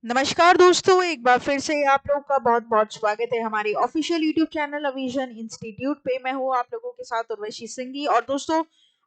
नमस्कार दोस्तों, एक बार फिर से आप लोग का बहुत बहुत स्वागत है हमारे ऑफिशियल यूट्यूब चैनल अविजन इंस्टीट्यूट पे। मैं हूँ आप लोगों के साथ उर्वशी सिंघी। और दोस्तों,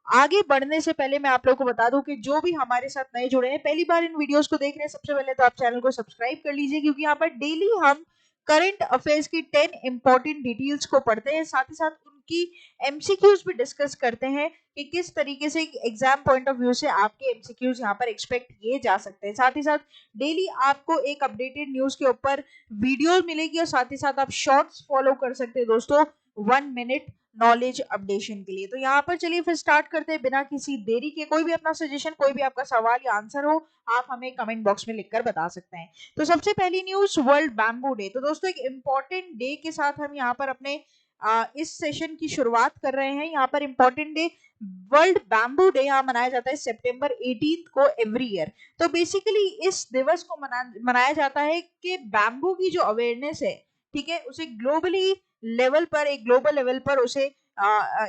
आगे बढ़ने से पहले मैं आप लोगों को बता दूं कि जो भी हमारे साथ नए जुड़े हैं, पहली बार इन वीडियोस को देख रहे हैं, सबसे पहले तो आप चैनल को सब्सक्राइब कर लीजिए, क्योंकि यहाँ पर डेली हम करंट अफेयर्स की 10 इंपॉर्टेंट डिटेल्स को पढ़ते हैं, साथ ही साथ उनकी एमसीक्यूज भी डिस्कस करते हैं कि किस तरीके से एग्जाम पॉइंट ऑफ व्यू से आपके एमसीक्यूज यहाँ पर एक्सपेक्ट किए जा सकते हैं। साथ ही साथ डेली आपको एक अपडेटेड न्यूज के ऊपर वीडियो मिलेगी और साथ ही साथ आप शॉर्ट्स फॉलो कर सकते हैं दोस्तों 1 मिनट नॉलेज अपडेशन के लिए। तो यहाँ पर चलिए फिर स्टार्ट करते हैं बिना किसी देरी के। कोई भी अपना सजेशन, कोई भी आपका सवाल या आंसर हो, आप हमें कमेंट बॉक्स में लिखकर बता सकते हैं। तो सबसे पहली न्यूज, वर्ल्ड बैम्बू डे। तो दोस्तों, एक इंपॉर्टेंट डे के साथ हम यहाँ पर अपने इस सेशन की शुरुआत कर रहे हैं। यहाँ पर important day world bamboo day यहाँ मनाया जाता है सितंबर 18 को एवरी ईयर। तो बेसिकली इस दिवस को मनाया जाता है कि बैम्बू की जो अवेयरनेस है, ठीक है, उसे ग्लोबली लेवल पर, एक ग्लोबल लेवल पर उसे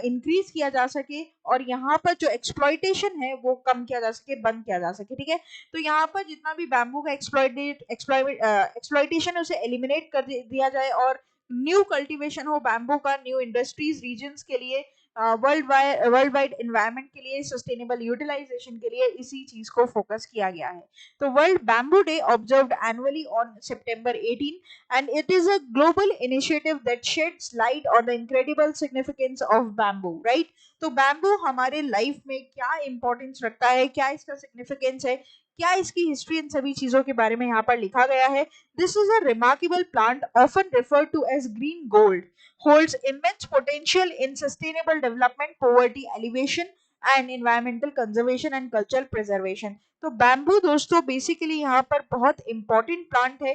इंक्रीज किया जा सके और यहाँ पर जो एक्सप्लॉइटेशन है वो कम किया जा सके, बंद किया जा सके। ठीक है, तो यहाँ पर जितना भी बैम्बू का एक्सप्लॉइटेशन है उसे एलिमिनेट कर दिया जाए और न्यू कल्टीवेशन हो बैम्बू का, न्यू इंडस्ट्रीज रीजन्स के लिए, वर्ल्ड वाइड एनवायरनमेंट के लिए, सस्टेनेबल यूटिलाइजेशन के लिए इसी चीज को फोकस किया गया है। तो world bamboo day observed annually on September 18 and it is a global initiative that shades light on the incredible significance of bamboo, right. तो बैम्बू हमारे लाइफ में क्या इंपॉर्टेंस रखता है, क्या इसका सिग्निफिकेंस है, क्या इसकी हिस्ट्री, इन सभी चीजों के बारे में यहाँ पर लिखा गया है। This is a remarkable plant often referred to as green gold, holds immense potential in sustainable development, poverty alleviation and environmental conservation and cultural preservation। तो बैम्बू दोस्तों बेसिकली यहाँ पर बहुत इंपॉर्टेंट प्लांट है।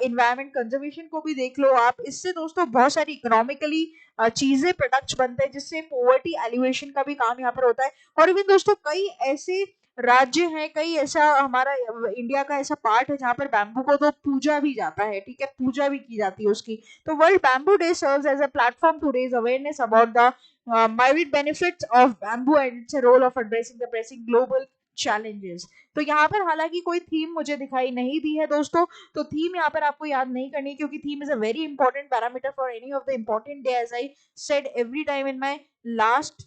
इन्वायरमेंट कंजर्वेशन को भी देख लो आप, इससे दोस्तों बहुत सारी इकोनॉमिकली चीजें, प्रोडक्ट्स बनते हैं जिससे पोवर्टी एलिवेशन का भी काम यहाँ पर होता है। और इवन दोस्तों कई ऐसे राज्य हैं, कई ऐसा हमारा इंडिया का ऐसा पार्ट है जहाँ पर बैम्बू को तो पूजा भी जाता है, ठीक है, पूजा भी की जाती है उसकी। तो World Bamboo Day serves as a platform to raise awareness about the myriad benefits of bamboo and its role of addressing the pressing global challenges। तो यहाँ पर हालांकि कोई थीम मुझे दिखाई नहीं दी है दोस्तों, तो थीम यहाँ पर आपको याद नहीं करनी, क्योंकि theme is a very important parameter for any of the important day, as I said every time in my last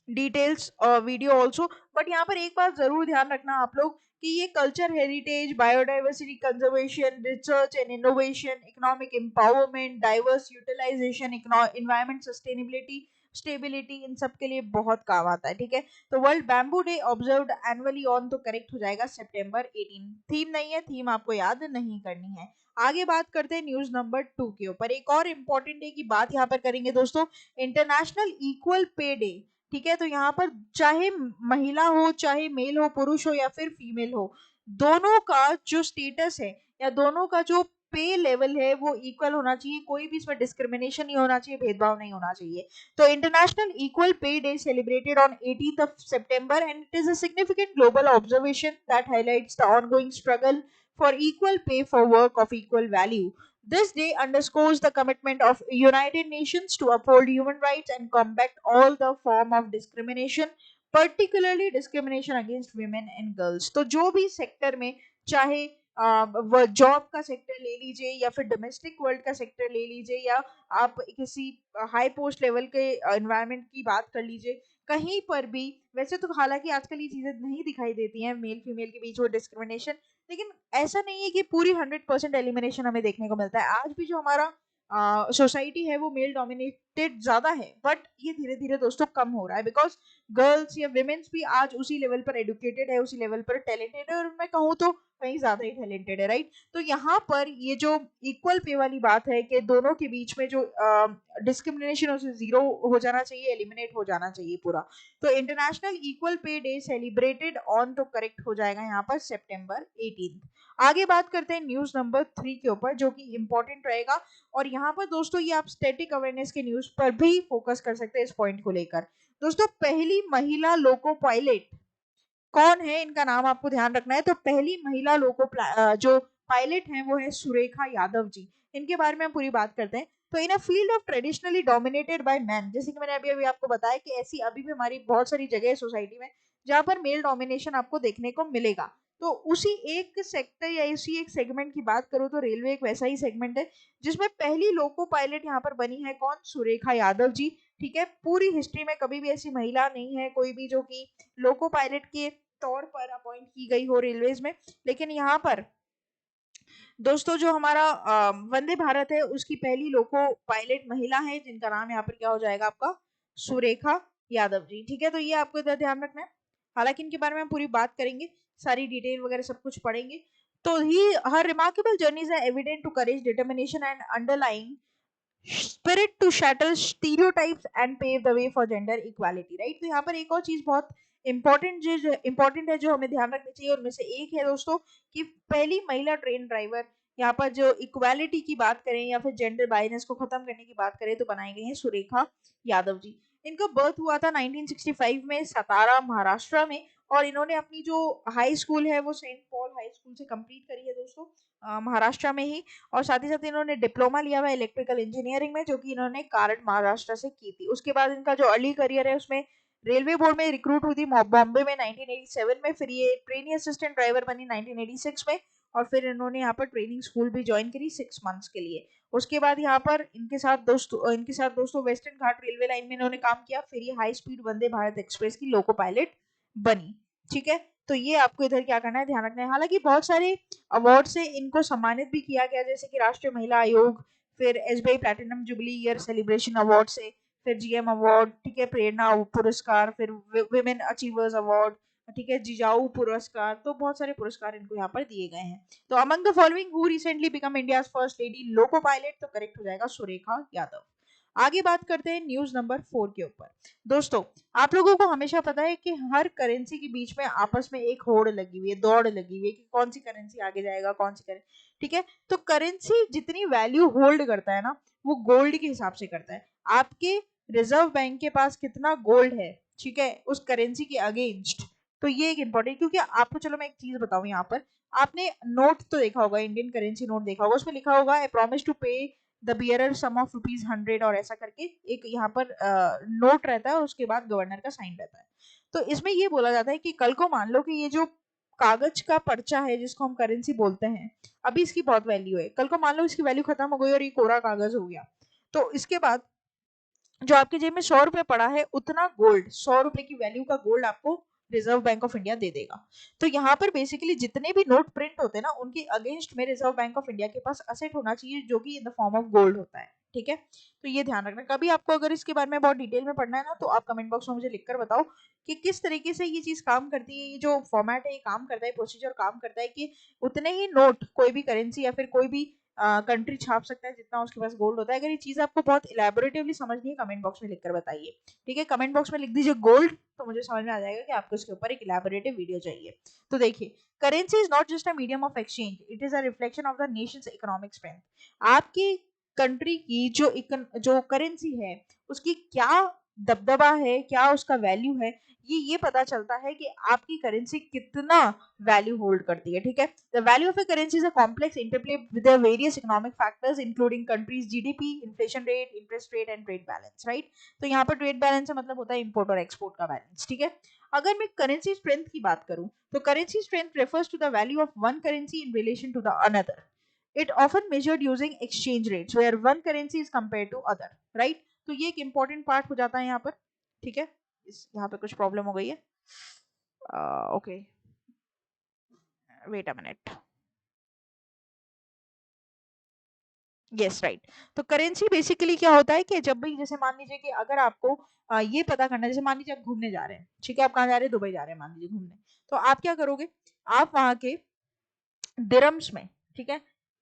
details video also. But यहाँ पर एक बात जरूर ध्यान रखना आप लोग कि ये culture heritage, biodiversity conservation, research and innovation, economic empowerment, diverse utilization, environment sustainability, stability, इन सब के लिए बहुत काम आता है। ठीक है, तो world bamboo day observed annually on, तो करेक्ट हो जाएगा सितंबर 18। थीम नहीं है, थीम आपको याद नहीं करनी है। आगे बात करते हैं न्यूज नंबर 2 के ऊपर। एक और इंपॉर्टेंट डे की बात यहाँ पर करेंगे दोस्तों, इंटरनेशनल इक्वल पे डे। ठीक है, तो यहाँ पर चाहे महिला हो, चाहे मेल हो, पुरुष हो या फिर फीमेल हो, दोनों का जो स्टेटस है या दोनों का जो पे लेवल है वो इक्वल होना चाहिए। कोई भी इसमें डिस्क्रिमिनेशन नहीं होना चाहिए, भेदभाव नहीं होना चाहिए। तो international equal pay day celebrated on 18th of September and it is a significant global observation that highlights the ongoing struggle for equal pay for work of equal value. This day underscores the commitment of United Nations to uphold human rights and combat all the form of discrimination, particularly discrimination against women and girls। तो जो भी sector में, चाहे job का sector ले लीजिए या फिर डोमेस्टिक वर्ल्ड का सेक्टर ले लीजिए या आप किसी हाई पोस्ट लेवल के एनवायरनमेंट की बात कर लीजिए, कहीं पर भी, वैसे तो हालांकि आजकल ये चीजें नहीं दिखाई देती हैं मेल फीमेल के बीच वो डिस्क्रिमिनेशन, लेकिन ऐसा नहीं है कि पूरी 100% एलिमिनेशन हमें देखने को मिलता है। आज भी जो हमारा सोसाइटी है वो मेल डोमिनेटेड ज्यादा है, बट ये धीरे धीरे दोस्तों कम हो रहा है, बिकॉज गर्ल्स या विमेन्स भी आज उसी लेवल पर एडुकेटेड है, उसी लेवल पर टैलेंटेड है, और मैं कहूँ तो कहीं ज्यादा ही टैलेंटेड है, राइट। तो यहाँ पर ये जो इक्वल पे वाली बात है कि दोनों के बीच में जो डिस्क्रिमिनेशन उसे जीरो हो जाना चाहिए, एलिमिनेट हो जाना चाहिए पूरा। तो international equal pay day celebrated on, तो करेक्ट हो जाएगा यहाँ पर सितंबर 18। आगे बात करते हैं न्यूज नंबर 3 के ऊपर, जो कि इंपॉर्टेंट रहेगा। और यहाँ पर दोस्तों ये आप स्टैटिक अवेयरनेस के न्यूज पर भी फोकस कर सकते हैं इस पॉइंट को लेकर। दोस्तों, पहली महिला लोको पायलट कौन है, इनका नाम आपको ध्यान रखना है। तो पहली महिला लोको जो पायलट है वो है सुरेखा यादव जी। इनके बारे में हम पूरी बात करते हैं। तो in a field of traditionally dominated by man, जैसे कि मैंने अभी अभी आपको बताया कि ऐसी अभी भी हमारी बहुत सारी जगह है सोसाइटी में जहां पर मेल डोमिनेशन आपको देखने को मिलेगा, तो उसी एक सेक्टर या इसी एक सेगमेंट की बात करो तो रेलवे एक वैसा ही सेगमेंट है जिसमें पहली लोको पायलट यहाँ पर बनी है कौन, सुरेखा यादव जी। ठीक है, पूरी हिस्ट्री में कभी भी ऐसी महिला नहीं है कोई भी जो कि लोको पायलट के तौर पर अपॉइंट की गई हो रेलवेज में। लेकिन यहाँ पर दोस्तों जो हमारा वंदे भारत है उसकी पहली लोको पायलट महिला है जिनका नाम यहाँ पर क्या हो जाएगा आपका, सुरेखा यादव जी। ठीक है, तो ये आपको इधर ध्यान रखना है। हालांकि इनके बारे में हम पूरी बात करेंगे, सारी डिटेल वगैरह सब कुछ पढ़ेंगे। तो ही हर रिमार्केबल जर्नीज है evident to courage determination and underlying spirit to shatter stereotypes and pave the way for gender equality, right? तो यहाँ पर एक और चीज बहुत इंपॉर्टेंट है जो हमें ध्यान रखनी चाहिए, उनमें से एक है दोस्तों कि पहली महिला ट्रेन ड्राइवर, यहाँ पर जो इक्वालिटी की बात करें या फिर जेंडर बाइनेस को खत्म करने की बात करें तो बनाई गई है सुरेखा यादव जी। इनका बर्थ हुआ था 1965 में सतारा महाराष्ट्र में, और इन्होंने अपनी जो हाई स्कूल है वो सेंट पॉल हाई स्कूल से कंप्लीट करी है दोस्तों, महाराष्ट्र में ही। और साथ ही साथ इन्होंने डिप्लोमा लिया हुआ है इलेक्ट्रिकल इंजीनियरिंग में जो कि इन्होंने कारड महाराष्ट्र से की थी। उसके बाद इनका जो अर्ली करियर है उसमें रेलवे बोर्ड में रिक्रूट हुई थी बॉम्बे में 1987 में, फिर ये ट्रेनी असिस्टेंट ड्राइवर बनी 1986 में, और फिर इन्होंने यहाँ पर ट्रेनिंग स्कूल भी ज्वाइन करी 6 मंथ्स के लिए। उसके बाद यहाँ पर इनके साथ दोस्तों वेस्टर्न घाट रेलवे लाइन में इन्होंने काम किया, फिर ये high speed Vande Bharat express की लोको पायलट बनी। ठीक है, तो ये आपको इधर क्या करना है, ध्यान रखना है। हालांकि बहुत सारे अवार्ड से इनको सम्मानित भी किया गया, जैसे कि राष्ट्रीय महिला आयोग, फिर SBI platinum jubilee year celebration award से, फिर जीएम अवार्ड, ठीक है, प्रेरणा पुरस्कार, फिर विमेन अचीवर्स अवार्ड, ठीक है, जिजाऊ पुरस्कार, तो बहुत सारे पुरस्कार इनको यहाँ पर दिए गए हैं। तो among the following who recently become India's first lady loco pilot, तो करेक्ट हो जाएगा सुरेखा यादव। आगे बात करते हैं न्यूज नंबर 4 के ऊपर। दोस्तों आप लोगों को हमेशा पता है कि हर करेंसी के बीच में आपस में एक होड़ लगी हुई है, दौड़ लगी हुई है कि कौन सी करेंसी आगे जाएगा, कौन सी करेंसी। ठीक है, तो करेंसी जितनी वैल्यू होल्ड करता है ना वो गोल्ड के हिसाब से करता है। आपके रिजर्व बैंक के पास कितना गोल्ड है, ठीक है, उस करेंसी के अगेंस्ट, तो ये एक इंपॉर्टेंट, क्योंकि आपको चलो मैं एक चीज बताऊं, यहाँ पर आपने नोट तो देखा होगा, इंडियन करेंसी नोट देखा होगा, उसमें लिखा होगा आई प्रॉमिस टू पे द बियरर सम ऑफ ₹100 और ऐसा करके एक यहाँ पर नोट रहता है और उसके बाद गवर्नर का साइन रहता है। तो इसमें ये बोला जाता है कि कल को मान लो कि ये जो कागज का पर्चा है जिसको हम करेंसी बोलते हैं, अभी इसकी बहुत वैल्यू है, कल को मान लो इसकी वैल्यू खत्म हो गई और ये कोरा कागज हो गया, तो इसके बाद जो आपके जेब में 100 रुपए पड़ा है उतना गोल्ड, 100 रुपए की वैल्यू का गोल्ड आपको रिजर्व बैंक ऑफ इंडिया दे देगा। तो यहाँ पर बेसिकली जितने भी नोट प्रिंट होते हैं ना उनके अगेंस्ट में रिजर्व बैंक ऑफ इंडिया के पास असेट होना चाहिए जो कि in the form of gold होता है। ठीक है, तो ये ध्यान रखना। कभी आपको अगर इसके बारे में बहुत डिटेल में पढ़ना है ना तो आप कमेंट बॉक्स में मुझे लिखकर बताओ कि किस तरीके से ये चीज काम करती है, ये जो फॉर्मेट है ये काम करता है, प्रोसीजर काम करता है कि उतने ही नोट कोई भी करेंसी या फिर कोई भी कंट्री छाप सकता है जितना उसके पास गोल्ड होता है। अगर ये चीज आपको बहुत इलेबोरेटिवली समझनी है कमेंट बॉक्स में लिखकर बताइए। ठीक है, कमेंट बॉक्स में लिख दीजिए गोल्ड, तो मुझे समझ में आ जाएगा कि आपको इसके ऊपर एक इलेबोरेटिव वीडियो चाहिए। तो देखिए, currency is not just a medium of exchange, it is a reflection of the Nations economic strength. आपकी कंट्री की जो करेंसी है उसकी क्या दबदबा है, क्या उसका वैल्यू है, ये पता चलता है कि आपकी करेंसी कितना वैल्यू होल्ड करती है। ठीक है, the value of a currency is a complex interplay with the various economic factors including countries GDP, inflation rate, interest rate and trade balance, right. तो यहाँ पर ट्रेड बैलेंस का मतलब होता है इंपोर्ट और एक्सपोर्ट का बैलेंस। ठीक है, अगर मैं करेंसी स्ट्रेंथ की बात करूं तो currency strength refers to the value of one currency in relation to the another. It often measured using exchange rates where one currency is compared to other, right? तो ये एक important part हो जाता है यहाँ पर। ठीक है, यहाँ पे कुछ प्रॉब्लम हो गई है, okay, wait a minute, yes right. तो करेंसी बेसिकली क्या होता है कि जब भी जैसे मान लीजिए कि अगर आपको ये पता करना है, जैसे मान लीजिए आप घूमने जा रहे हैं, ठीक है, आप कहाँ जा रहे हैं, दुबई जा रहे हैं मान लीजिए घूमने, तो आप क्या करोगे, आप वहां के दिरम्स में, ठीक है,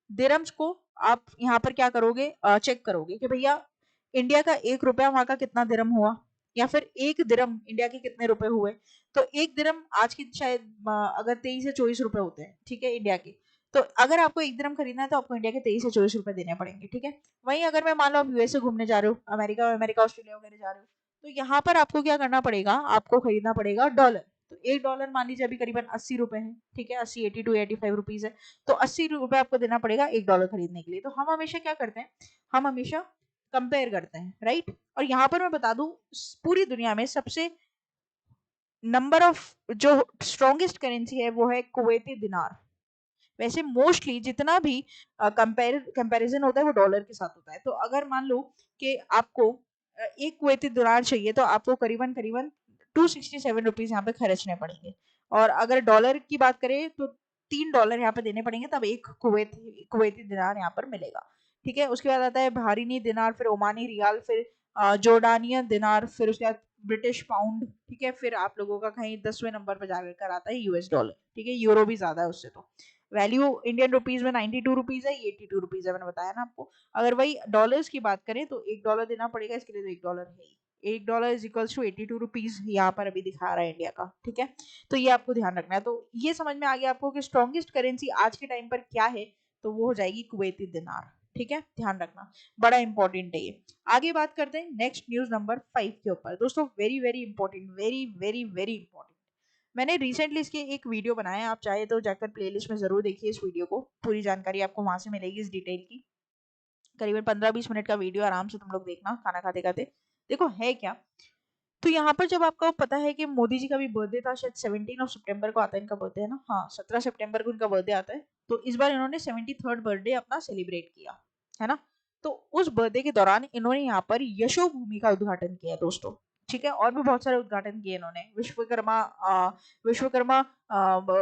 दिरम्स को आप यहाँ पर क्या करोगे, चेक करोगे कि भैया इंडिया का 1 रुपया वहां का कितना दिरम हुआ, या फिर एक दिरम इंडिया के कितने रुपए हुए। तो एक दिरम आज की शायद अगर 23 से 24 रुपए होते हैं, ठीक है, इंडिया के, तो अगर आपको एक दिरम खरीदना है तो आपको इंडिया के 23 से 24 रुपए देने पड़ेंगे। ठीक है, वहीं अगर मैं मान लो आप यूएसए घूमने जा रहे हो, अमेरिका अमेरिका ऑस्ट्रेलिया वगैरह जा रहे हो, तो यहाँ पर आपको क्या करना पड़ेगा, आपको खरीदना पड़ेगा डॉलर। तो $1 मान लीजिए अभी करीबन 80 रुपए है, ठीक है, 80 82 85 रुपीज है, तो 80 रुपए आपको देना पड़ेगा $1 खरीदने के लिए। तो हम हमेशा क्या करते हैं, हम हमेशा कंपेयर करते हैं, राइट। और यहाँ पर मैं बता दूं पूरी दुनिया में सबसे नंबर ऑफ जो स्ट्रॉन्गेस्ट करेंसी है वो है कुवैती दिनार। वैसे मोस्टली जितना भी कंपैरिजन होता है वो डॉलर के साथ होता है। तो अगर मान लो कि आपको एक कुवैती दिनार चाहिए तो आपको करीबन करीबन 267 रुपीज यहाँ पे खर्चने पड़ेंगे। और अगर डॉलर की बात करें तो $3 यहाँ पे देने पड़ेंगे, तब एक कुवैती दिनार यहाँ पर मिलेगा। ठीक है, उसके बाद आता है बहरीनी दिनार, फिर ओमानी रियाल, फिर जोर्डानियन दिनार, फिर उसके बाद ब्रिटिश पाउंड। ठीक है, फिर आप लोगों का कहीं 10वें नंबर पर जाकर आता है यूएस डॉलर। ठीक है, यूरो भी ज्यादा है उससे। तो वैल्यू इंडियन रुपीज में 92 रुपीज है, 82 रुपीज है, मैंने बताया ना आपको। अगर वही डॉलर्स की बात करें तो $1 देना पड़ेगा इसके लिए, तो $1 है ही। $1 इज इक्वल्स टू 82 रुपीज यहाँ पर अभी दिखा रहा है इंडिया का। ठीक है, तो ये आपको ध्यान रखना है। तो ये समझ में आ गया आपको कि स्ट्रॉन्गेस्ट करेंसी आज के टाइम पर क्या है, तो वो हो जाएगी कुवैती दिनार। ठीक है, ध्यान रखना, बड़ा इंपॉर्टेंट है ये। आगे बात करते हैं नेक्स्ट न्यूज नंबर 5 के ऊपर। दोस्तों very very important, very very very important. मैंने रिसेंटली इसके एक वीडियो बनाया है, आप चाहे तो जाकर प्लेलिस्ट में जरूर देखिए इस वीडियो को, पूरी जानकारी आपको वहां से मिलेगी इस डिटेल की। करीबन 15-20 मिनट का वीडियो, आराम से तुम लोग देखना खाना खाते खाते। देखो है क्या, तो यहाँ पर जब आपको पता है कि मोदी जी का भी बर्थडे था, शायद 17 सितंबर को आता है इनका बर्थडे, है ना, हाँ 17 सितंबर को इनका बर्थडे आता है। तो इस बार इन्होंने 73rd बर्थडे अपना सेलिब्रेट किया, है ना। तो उस बर्थडे के दौरान इन्होंने यहाँ पर यशो भूमि का उद्घाटन किया दोस्तों। ठीक है, और भी बहुत सारे उद्घाटन किए इन्होंने। विश्वकर्मा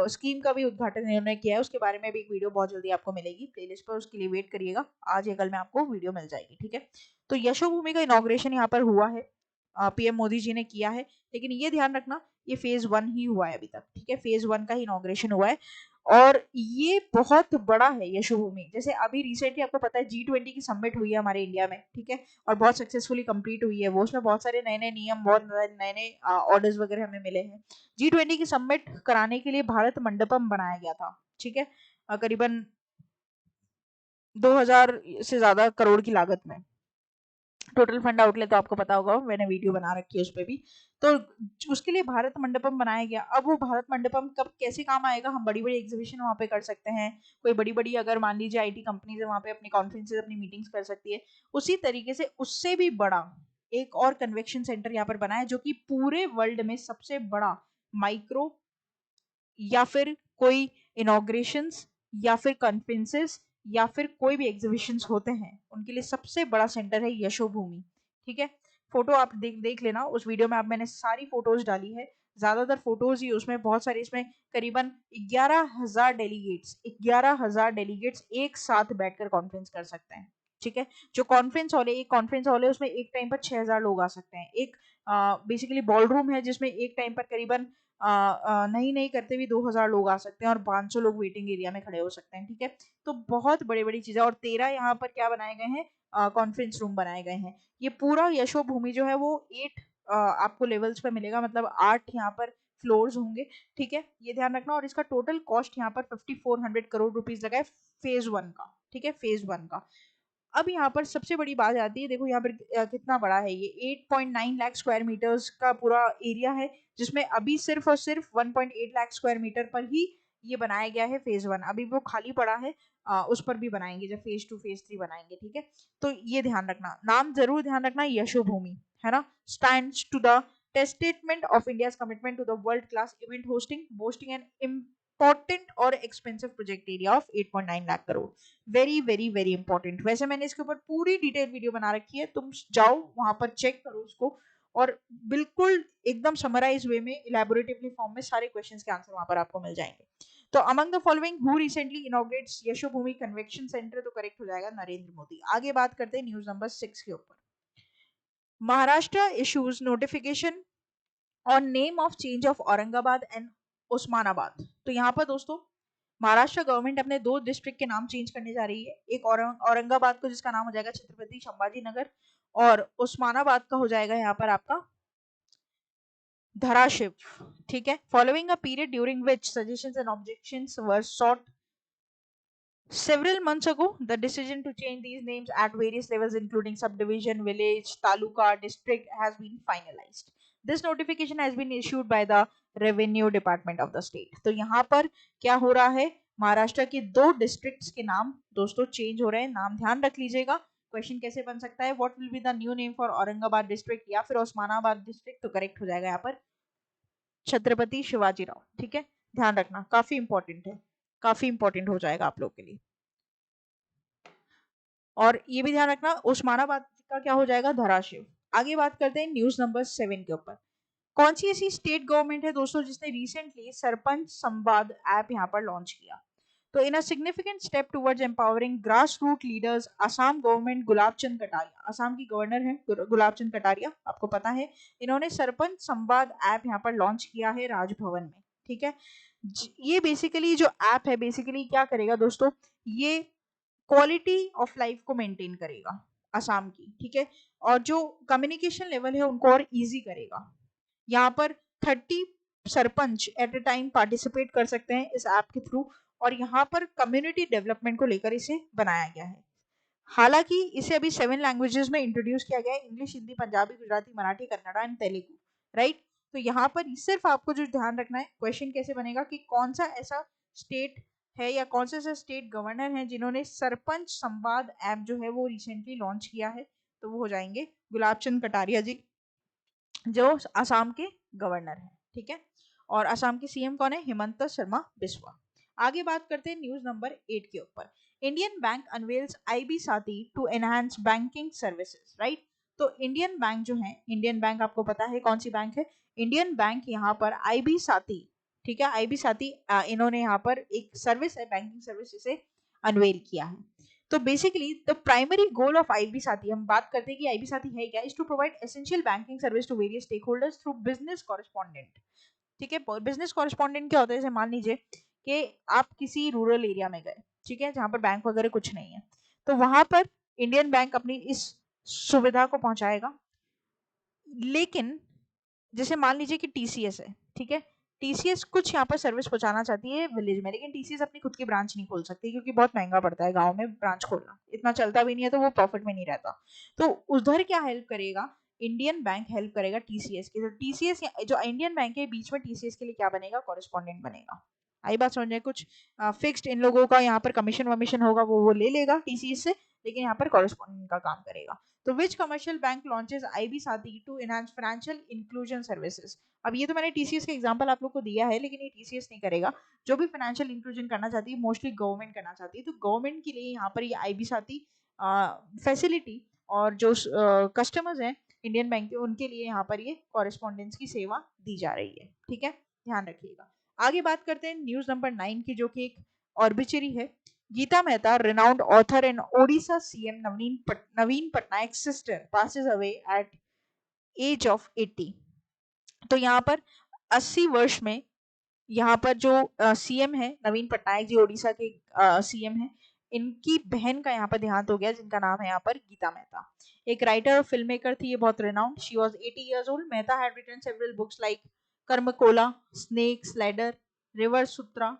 स्कीम का भी उद्घाटन इन्होंने किया है, उसके बारे में भी एक वीडियो बहुत जल्दी आपको मिलेगी प्लेलिस्ट पर, उसके लिए वेट करिएगा, आज या कल में आपको वीडियो मिल जाएगी। ठीक है, तो यशो भूमि का इनॉग्रेशन यहाँ पर हुआ है, पीएम मोदी जी ने किया है। लेकिन ये ध्यान रखना ये फेज 1 ही हुआ है अभी तक। ठीक है, फेज 1 का ही इनॉग्रेशन हुआ है, और ये बहुत बड़ा है यशो भूमि। जैसे अभी रिसेंटली आपको पता है G20 की समिट हुई है हमारे इंडिया में। ठीक है, और बहुत सक्सेसफुली कंप्लीट हुई है वो, उसमें बहुत सारे नए नए नियम, बहुत नए नए ऑर्डर्स वगैरह हमें मिले हैं। G20 की समिट कराने के लिए भारत मंडपम बनाया गया था। ठीक है, करीबन 2000 से ज्यादा करोड़ की लागत में टोटल फंड आउटले, तो आपको पता होगा, मैंने वीडियो बना रखी है उस पर भी। तो उसके लिए भारत मंडपम बनाया गया। अब वो भारत मंडपम कब कैसे काम आएगा, हम बड़ी बड़ी एग्जीबिशन वहाँ पे कर सकते हैं, कोई बड़ी बड़ी अगर मान लीजिए आईटी कंपनीज है वहाँ पे अपनी कॉन्फ्रेंसेज, अपनी मीटिंग्स कर सकती है। उसी तरीके से उससे भी बड़ा एक और कन्वेक्शन सेंटर यहाँ पर बना है, जो कि पूरे वर्ल्ड में सबसे बड़ा माइक्रो या फिर कोई इनॉग्रेशंस या फिर कॉन्फ्रेंसेस या फिर कोई भी एग्जीबिशंस होते हैं उनके लिए सबसे बड़ा सेंटर है यशो भूमि। ठीक है, फोटो आप देख लेना उस वीडियो में, आप मैंने सारी फोटोज डाली है, ज्यादातर फोटोज ही उसमें, बहुत सारी इसमें करीबन 11,000 डेलीगेट्स एक साथ बैठकर कॉन्फ्रेंस कर सकते हैं। ठीक है, जो कॉन्फ्रेंस हॉल है उसमें एक टाइम पर 6,000 लोग आ सकते हैं। एक बेसिकली बॉल रूम है जिसमें एक टाइम पर करीबन नहीं नहीं करते भी 2,000 लोग आ सकते हैं, और 500 लोग वेटिंग एरिया में खड़े हो सकते हैं। ठीक है, तो बहुत बड़ी बड़ी चीजें, और 13 यहाँ पर क्या बनाए गए हैं, कॉन्फ्रेंस रूम बनाए गए हैं। ये पूरा यशो भूमि जो है वो 8 आपको लेवल्स पे मिलेगा, मतलब 8 यहाँ पर फ्लोर्स होंगे। ठीक है, ये ध्यान रखना। और इसका टोटल कॉस्ट यहाँ पर 5400 करोड़ रुपीज लगा है फेज 1 का। ठीक है, फेज 1 का। अब यहाँ पर सबसे बड़ी बात आती है, देखो यहाँ पर कितना बड़ा है ये, 8.9 लाख स्क्वायर मीटर्स का पूरा एरिया है, जिसमें अभी सिर्फ और सिर्फ 1.8 लाख स्क्वायर मीटर पर ही ये बनाया गया है फेज 1। अभी वो खाली पड़ा है, उस पर भी बनाएंगे जब फेज 2 फेज 3 बनाएंगे। ठीक है, तो ये ध्यान रखना, नाम जरूर ध्यान रखना, यशो भूमि, है ना। Stands to the testament of India's commitment to the world class event hosting boasting an important और expensive project area of 8.9 lakh crore. Very very very important. वैसे मैंने इसके ऊपर पूरी डिटेल वीडियो बना रखी है, तुम जाओ वहां पर चेक करो उसको, और बिल्कुल एकदम समराइज वे में, इलेबोरेटिवली फॉर्म में सारे क्वेश्चंस के आंसर वहां पर आपको मिल जाएंगे। तो among the following who recently inaugurates Yashobhoomi convention centre, तो करेक्ट हो जाएगा नरेंद्र मोदी। आगे बात करते हैं न्यूज नंबर 6 के ऊपर। Maharashtra issues notification on name of change of Aurangabad and Osmanabad. तो यहाँ पर दोस्तों महाराष्ट्र गवर्नमेंट अपने 2 डिस्ट्रिक्ट के नाम चेंज करने जा रही है। एक औरंगाबाद को जिसका नाम हो जाएगा छत्रपति संभाजी नगर, और उस्मानाबाद का हो जाएगा यहाँ पर आपका धाराशिव। ठीक है, following a period during which suggestions and objections were sought several months ago, the decision to change these names at various levels including subdivision, village, taluka, district has been finalized. This notification has been issued by the revenue department of the state. तो यहाँ पर क्या हो रहा है, महाराष्ट्र के 2 districts के नाम दोस्तों चेंज हो रहे हैं। नाम ध्यान रख लीजिएगा, क्वेश्चन कैसे बन सकता है, what will be the new name for Aurangabad district या फिर उस्मानाबाद डिस्ट्रिक्ट, तो करेक्ट हो जाएगा यहाँ पर छत्रपति शिवाजी राव। ठीक है, ध्यान रखना, काफी इंपॉर्टेंट है, काफी इंपॉर्टेंट हो जाएगा आप लोग के लिए। और ये भी ध्यान रखना उस्मानाबाद का क्या हो जाएगा, धराशिव। आगे बात करते हैं न्यूज नंबर 7 के ऊपर। कौन सी ऐसी स्टेट गवर्नमेंट है दोस्तों जिसने रिसेंटली सरपंच संवाद ऐप यहाँ पर लॉन्च किया? तो in a significant step towards empowering grass root leaders, Assam government Gulab Chand Kataria, Assam की गवर्नर है गुलाब चंद कटारिया, आपको पता है, इन्होंने सरपंच संवाद ऐप यहाँ पर लॉन्च किया है राजभवन में। ठीक है, ये बेसिकली जो ऐप है बेसिकली क्या करेगा दोस्तों, ये क्वालिटी ऑफ लाइफ को मेंटेन करेगा असम की। ठीक है, और जो कम्युनिकेशन लेवल है उनको और इजी करेगा। यहाँ पर 30 sarpanch at a time participate कर सकते हैं इस ऐप के थ्रू, और यहाँ पर कम्युनिटी डेवलपमेंट को लेकर इसे बनाया गया है। हालांकि इसे अभी 7 लैंग्वेजेस में इंट्रोड्यूस किया गया है, English, Hindi, Punjabi, Gujarati, Marathi, Kannada and Telugu. Right, तो यहाँ पर सिर्फ आपको जो ध्यान रखना है, क्वेश्चन कैसे बनेगा कि कौन सा ऐसा स्टेट है या कौन सा ऐसा स्टेट गवर्नर है जिन्होंने सरपंच संवाद ऐप जो है वो रिसेंटली लॉन्च किया है, तो वो हो जाएंगे गुलाब चंद कटारिया जी, जो असम के गवर्नर हैं। ठीक है, और असम के सीएम कौन है, हिमंत शर्मा बिस्वा। आगे बात करते हैं न्यूज नंबर 8 के ऊपर। Indian Bank unveils IB Saathi to enhance banking services. Right, तो इंडियन बैंक जो है, इंडियन बैंक आपको पता है कौन सी बैंक है, इंडियन बैंक यहाँ पर आईबी साथी, ठीक है, आईबी साथी इन्होंने यहाँ पर एक सर्विस है, बैंकिंग सर्विस, इसे अनवेल किया है। तो basically the primary goal of IB साथी, हम बात करते हैं कि आईबी साथी है क्या, is to provide essential banking service to various stakeholders through business correspondent. ठीक है, बिजनेस कॉरेस्पॉन्डेंट क्या होता है, जैसे मान लीजिए कि आप किसी रूरल एरिया में गए, ठीक है, जहां पर बैंक वगैरह कुछ नहीं है, तो वहां पर इंडियन बैंक अपनी इस सुविधा को पहुंचाएगा। लेकिन जैसे मान लीजिए कि टीसीएस है, ठीक है, टीसीएस कुछ यहाँ पर सर्विस पहुंचाना चाहती है विलेज में, लेकिन टीसीएस अपनी खुद की ब्रांच नहीं खोल सकती क्योंकि बहुत महंगा पड़ता है गांव में ब्रांच खोलना, इतना चलता भी नहीं है, तो वो प्रॉफिट में नहीं रहता। तो उधर क्या हेल्प करेगा, इंडियन बैंक हेल्प करेगा टीसीएस की। तो टीसीएस जो इंडियन बैंक के बीच में टीसीएस के लिए क्या बनेगा, कॉरेस्पॉन्डेंट बनेगा। आई बात समझ में, कुछ फिक्स्ड इन लोगों का यहाँ पर कमीशन वमीशन होगा, वो ले लेगा टीसीएस से, लेकिन यहाँ पर कॉरेस्पॉन्डेंट का काम करेगा। तो which commercial bank launches IB Saathi to enhance financial inclusion services. अब ये तो मैंने टीसीएस का एग्जांपल आप लोग को दिया है, लेकिन ये टीसीएस नहीं करेगा, जो भी फाइनेंशियल इंक्लूजन करना चाहती है मोस्टली गवर्नमेंट करना चाहती है, तो गवर्नमेंट के लिए यहाँ पर ये आईबी साथी फैसिलिटी, और जो कस्टमर्स हैं इंडियन बैंक के, उनके लिए यहाँ पर ये कॉरेस्पॉन्डेंस की सेवा दी जा रही है। ठीक है, ध्यान रखिएगा। आगे बात करते हैं न्यूज नंबर 9 की, जो कि एक ऑर्बिचरी है। Gita Mehta, renowned author and Odisha CM Naveen Patnaik's sister, passes away at age of 80। तो यहाँ पर 80 वर्ष में यहाँ पर जो सीएम है नवीन पटनायक जी, ओडिशा के सीएम हैं, इनकी बहन का यहाँ पर देहांत हो गया, जिनका नाम है यहाँ पर गीता मेहता। एक राइटर और फिल्म मेकर थी ये, बहुत renowned. She was 80 years old। Mehta had written several books like Karma Cola, snake slider, river Sutra,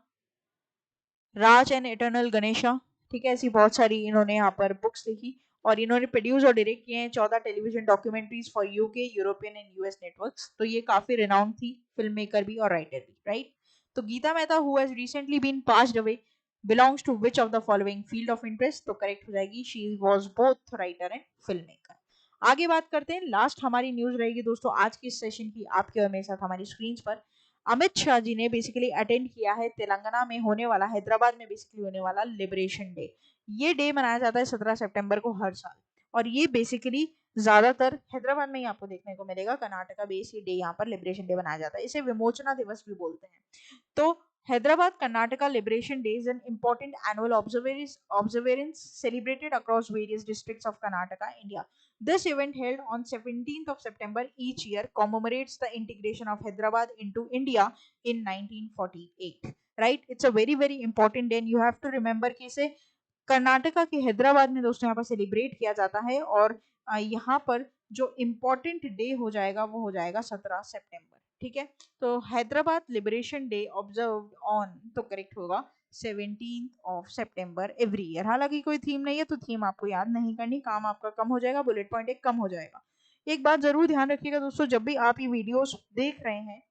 Raj and eternal Ganesha. ठीक है, ऐसी बहुत सारी इन्होंने यहाँ पर बुक्स लिखी, और इन्होंने प्रोड्यूस और डायरेक्ट किए हैं 14 television documentaries for UK, European and US networks. तो ये काफी रिनाउंड थी, फिल्म मेकर भी और राइटर भी। राइट, तो Gita Mehta who has recently been passed away belongs to which of the following field of interest, तो करेक्ट हो जाएगी she was both writer and film maker. आगे बात करते हैं, लास्ट हमारी न्यूज रहेगी दोस्तों आज की सेशन की, आपके और मेरे साथ हमारी स्क्रीन पर। अमित शाह जी ने बेसिकली अटेंड किया है तेलंगाना में होने वाला, हैदराबाद में बेसिकली होने वाला लिबरेशन डे। ये डे मनाया जाता है 17 सितंबर को हर साल, और ये बेसिकली ज्यादातर हैदराबाद में ही आपको देखने को मिलेगा। कर्नाटका बेस ये डे यहाँ पर लिबरेशन डे मनाया जाता है, इसे विमोचना दिवस भी बोलते हैं। तो Hyderabad Karnataka Liberation Day is an important annual observance celebrated across various districts of Karnataka, India. This event, held on 17th of September each year, commemorates the integration of Hyderabad into India in 1948. Right? It's a very very important day, and you have to remember कि इसे कर्नाटका के हैदराबाद में दोस्तों यहाँ पर celebrate किया जाता है, और यहाँ पर जो इम्पोर्टेंट डे हो जाएगा वो हो जाएगा 17 सितंबर। ठीक है, तो Hyderabad liberation day observe on, तो करेक्ट होगा 17 ऑफ सितंबर एवरी ईयर। हालांकि कोई थीम नहीं है, तो थीम आपको याद नहीं करनी, काम आपका कम हो जाएगा, बुलेट पॉइंट एक कम हो जाएगा। एक बात जरूर ध्यान रखिएगा दोस्तों, जब भी आप ये वीडियोस देख रहे हैं,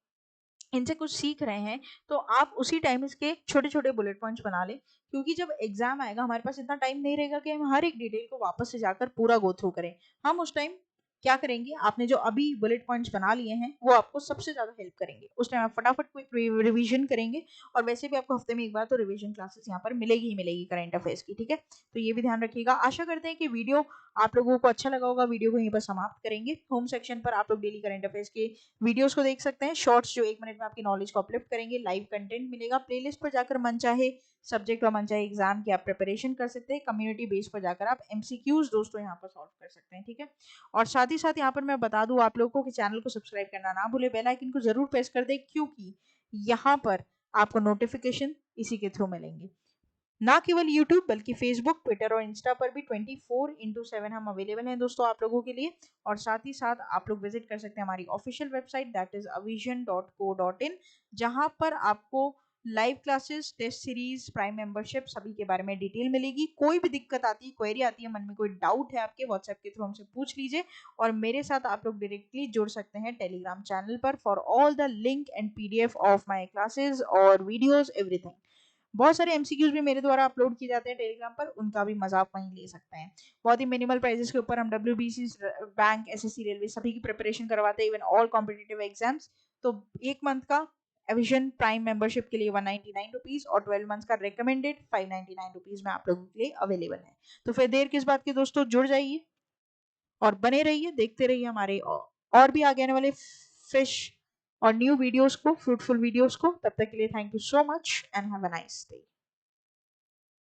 इनसे कुछ सीख रहे हैं, तो आप उसी टाइम इसके छोटे छोटे बुलेट पॉइंट्स बना लें, क्योंकि जब एग्जाम आएगा हमारे पास इतना टाइम नहीं रहेगा कि हम हर एक डिटेल को वापस से जाकर पूरा गो थ्रू करें। हम उस टाइम क्या करेंगे, आपने जो अभी बुलेट पॉइंट्स बना लिए हैं वो आपको सबसे ज़्यादा हेल्प करेंगे। उस टाइम आप फटाफट कोई रिवीजन करेंगे, और वैसे भी आपको हफ्ते में एक बार तो रिवीजन क्लासेस यहाँ पर मिलेगी ही मिलेगी करंट अफेयर्स की, ठीक है। तो ये भी ध्यान रखिएगा। आशा करते हैं कि वीडियो आप लोगों को अच्छा लगा होगा। वीडियो को यहीं पर समाप्त करेंगे। होम सेक्शन पर आप लोग डेली करंट अफेयर्स के वीडियोस को देख सकते हैं, शॉर्ट्स जो 1 मिनट में आपकी नॉलेज को अपलिफ्ट करेंगे, लाइव कंटेंट मिलेगा, प्लेलिस्ट पर जाकर मन चाहे सब्जेक्ट और मन चाहे एग्जाम की आप प्रिपरेशन कर सकते हैं, कम्युनिटी बेस पर जाकर आप एमसीक्यूज दोस्तों यहाँ पर सॉल्व कर सकते हैं, ठीक है। और साथ ही साथ यहाँ पर मैं बता दूं आप लोगों को कि चैनल को सब्सक्राइब करना ना भूले, बेल आइकन को जरूर प्रेस कर दे, क्योंकि यहाँ पर आपको नोटिफिकेशन इसी के थ्रू मिलेंगे। ना केवल यूट्यूब बल्कि फेसबुक, ट्विटर और इंस्टा पर भी 24/7 हम अवेलेबल हैं दोस्तों आप लोगों के लिए। और साथ ही साथ आप लोग विजिट कर सकते हैं हमारी official website that is avision.co.in, जहां पर आपको live classes, test series, prime membership सभी के बारे में डिटेल मिलेगी। कोई भी दिक्कत आती है, क्वेरी आती है, मन में कोई डाउट है आपके, व्हाट्सएप के थ्रू हमसे पूछ लीजिए। और मेरे साथ आप लोग डायरेक्टली जुड़ सकते हैं टेलीग्राम चैनल पर for all the link and PDF of my classes और वीडियोज एवरीथिंग। बहुत सारे एमसीक्यूज भी मेरे द्वारा अपलोड किए जाते हैं टेलीग्राम पर, उनका भी मजा आप वहीं ले सकते हैं। बहुत ही मिनिमल प्राइजेस के ऊपर हम डब्ल्यूबीसी, बैंक, एसएससी, रेलवे सभी की प्रिपरेशन करवाते हैं, इवन ऑल कॉम्पिटेटिव एग्जाम्स। तो एक मंथ का एविजन प्राइम मेंबरशिप के लिए 199 रुपीज और 12 मंथ का रिकमेंडेड 599 रुपीज में आप लोगों के लिए अवेलेबल है। तो फिर देर किस बात की दोस्तों, जुड़ जाइए और बने रहिए, देखते रहिए हमारे और भी आगे आने वाले फिश और न्यू वीडियोस को, फ्रूटफुल वीडियोस को। तब तक के लिए thank you so much and have a nice day.